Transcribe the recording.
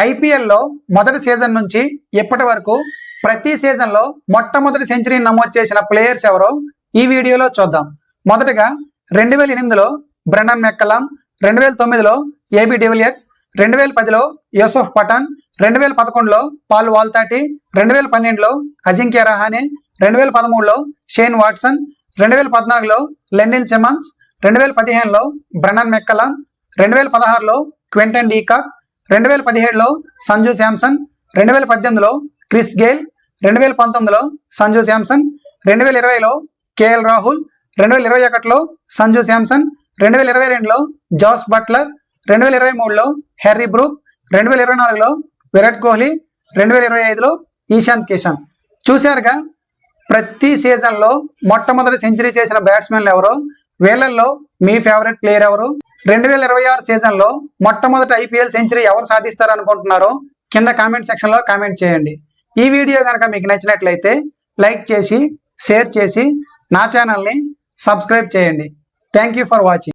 ఐపీఎల్లో మొదటి సీజన్ నుంచి ఇప్పటి వరకు ప్రతి సీజన్లో మొట్టమొదటి సెంచరీ నమోదు చేసిన ప్లేయర్స్ ఎవరో ఈ వీడియోలో చూద్దాం. మొదటగా 2008లో బ్రెండన్ మెక్కలామ్, 2009లో ఏబీ డివిలియర్స్, 2010లో యూసుఫ్ పఠాన్, 2011లో పాల్ వాల్తాటి, 2012లో అజింక్య రహానే, 2013లో షేన్ వాట్సన్, 2014లో లెండిల్ సిమన్స్, 2015లో బ్రెండన్ మెక్కలామ్, 2016లో క్వింటన్ డీకాక్, 2017లో సంజు శాంసన్, 2018లో క్రిస్ గేల్, 2019లో సంజు శాంసన్, 2020లో కేఎల్ రాహుల్, 2021లో సంజు శాంసన్, 2022లో జాస్ బట్లర్, 2023లో హ్యారీ బ్రూక్, 2024లో విరాట్ కోహ్లీ, 2025లో ఈశాంత్ కిషన్. చూశారుగా, ప్రతి సీజన్లో మొట్టమొదటి సెంచరీ చేసిన బ్యాట్స్మెన్లు ఎవరు, వీళ్ళల్లో మీ ఫేవరెట్ ప్లేయర్ ఎవరు, 2026 సీజన్లో మొట్టమొదటి ఐపీఎల్ సెంచరీ ఎవరు సాధిస్తారనుకుంటున్నారో కింద కామెంట్ సెక్షన్లో కామెంట్ చేయండి. ఈ వీడియో కనుక మీకు నచ్చినట్లయితే లైక్ చేసి, షేర్ చేసి నా ఛానల్ని సబ్స్క్రైబ్ చేయండి. Thank you for watching.